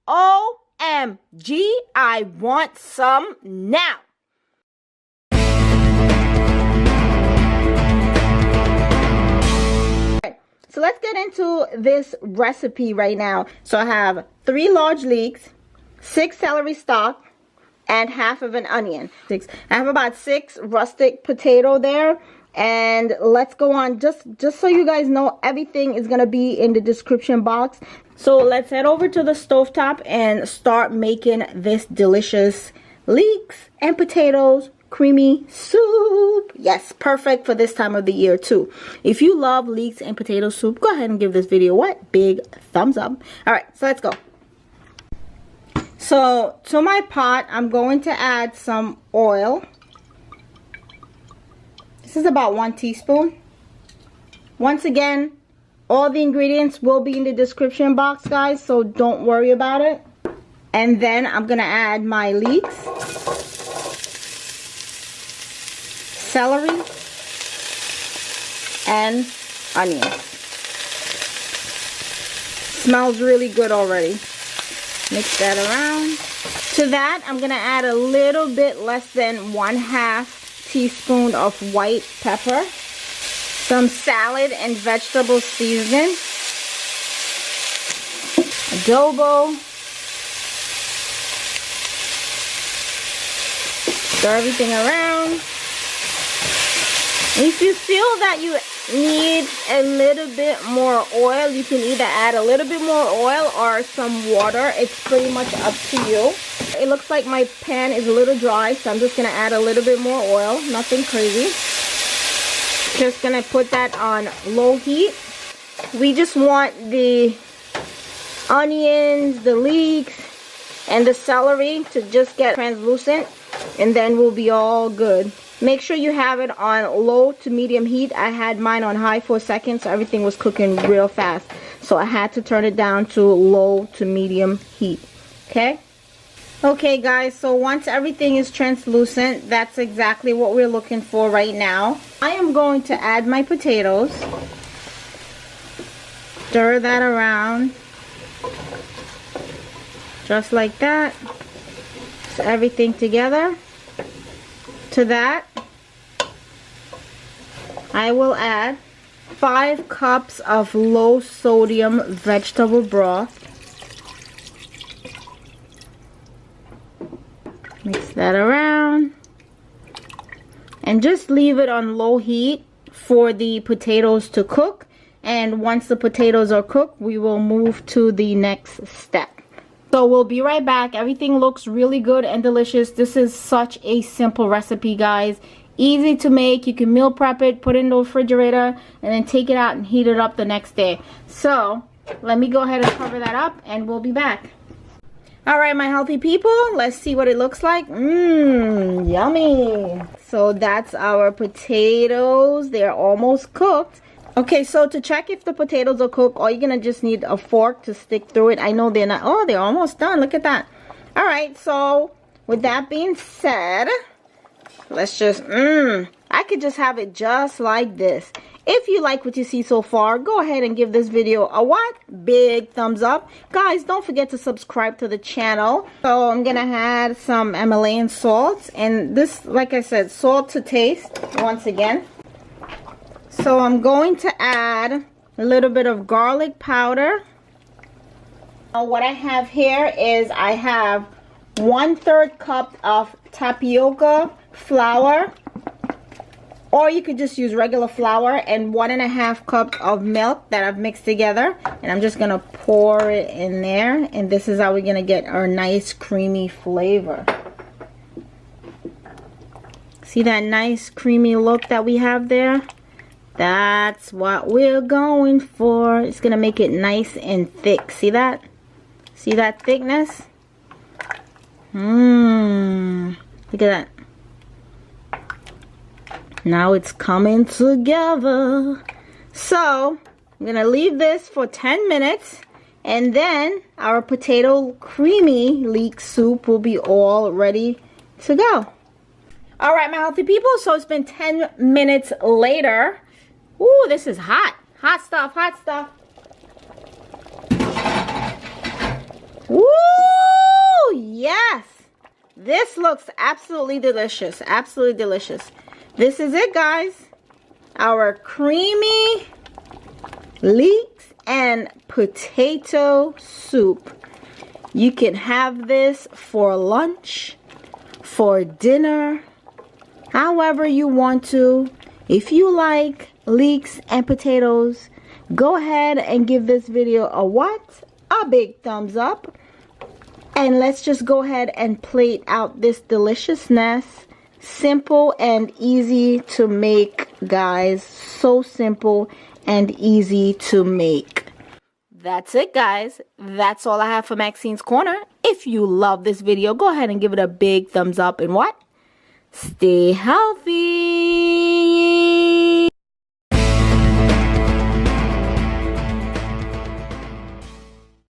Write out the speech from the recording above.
OMG, I want some now. So let's get into this recipe right now. So I have 3 large leeks, 6 celery stalk, and half of an onion. I have about 6 rustic potato there. And let's go on, just so you guys know, everything is gonna be in the description box. So let's head over to the stovetop and start making this delicious leeks and potatoes creamy soup. Yes, perfect for this time of the year too. If you love leeks and potato soup, go ahead and give this video what? Big thumbs up. All right, so let's go. So to my pot, I'm going to add some oil. This is about 1 teaspoon. Once again, all the ingredients will be in the description box, guys, so don't worry about it. And then I'm gonna add my leeks, celery, and onions. Smells really good already. Mix that around. To that, I'm gonna add a little bit less than 1/2 teaspoon of white pepper, some salad and vegetable seasoning, adobo. Stir everything around. If you feel that you need a little bit more oil, you can either add a little bit more oil or some water. It's pretty much up to you. It looks like my pan is a little dry, so I'm just going to add a little bit more oil. Nothing crazy. Just going to put that on low heat. We just want the onions, the leeks, and the celery to just get translucent, and then we'll be all good. Make sure you have it on low to medium heat. I had mine on high for a second, so everything was cooking real fast. So I had to turn it down to low to medium heat. Okay? Okay, guys, so once everything is translucent, that's exactly what we're looking for right now. I am going to add my potatoes. Stir that around. Just like that. Mix everything together. To that, I will add 5 cups of low sodium vegetable broth. Mix that around. And just leave it on low heat for the potatoes to cook. And once the potatoes are cooked, we will move to the next step. So we'll be right back. Everything looks really good and delicious. This is such a simple recipe, guys. Easy to make. You can meal prep it, put it in the refrigerator, and then take it out and heat it up the next day. So let me go ahead and cover that up, and we'll be back. All right, my healthy people, let's see what it looks like. Yummy. So that's our potatoes. They're almost cooked. Okay, so to check if the potatoes are cooked, all you're gonna just need a fork to stick through it. I know they're not. Oh, they're almost done. Look at that. All right, so with that being said, let's just I could just have it just like this. If you like what you see so far, go ahead and give this video a what? Big thumbs up. Guys, don't forget to subscribe to the channel. So I'm gonna add some Himalayan salt, and this, like I said, salt to taste once again. So I'm going to add a little bit of garlic powder. Now what I have here is I have 1/3 cup of tapioca flour, or you could just use regular flour, and 1.5 cups of milk that I've mixed together. And I'm just gonna pour it in there, and this is how we're gonna get our nice creamy flavor. See that nice creamy look that we have there? That's what we're going for. It's gonna make it nice and thick. See that? See that thickness? Look at that. Now it's coming together. So I'm gonna leave this for 10 minutes, and then our potato creamy leek soup will be all ready to go. All right, my healthy people, so it's been 10 minutes later. Ooh, this is hot. Hot stuff, hot stuff. Woo! This looks absolutely delicious. Absolutely delicious. This is it, guys. Our creamy leeks and potato soup. You can have this for lunch, for dinner, however you want to. If you like leeks and potatoes, go ahead and give this video a what? A big thumbs up. And let's just go ahead and plate out this deliciousness. Simple and easy to make, guys. So simple and easy to make. That's it, guys. That's all I have for Maxine's Corner. If you love this video, go ahead and give it a big thumbs up and what? Stay healthy.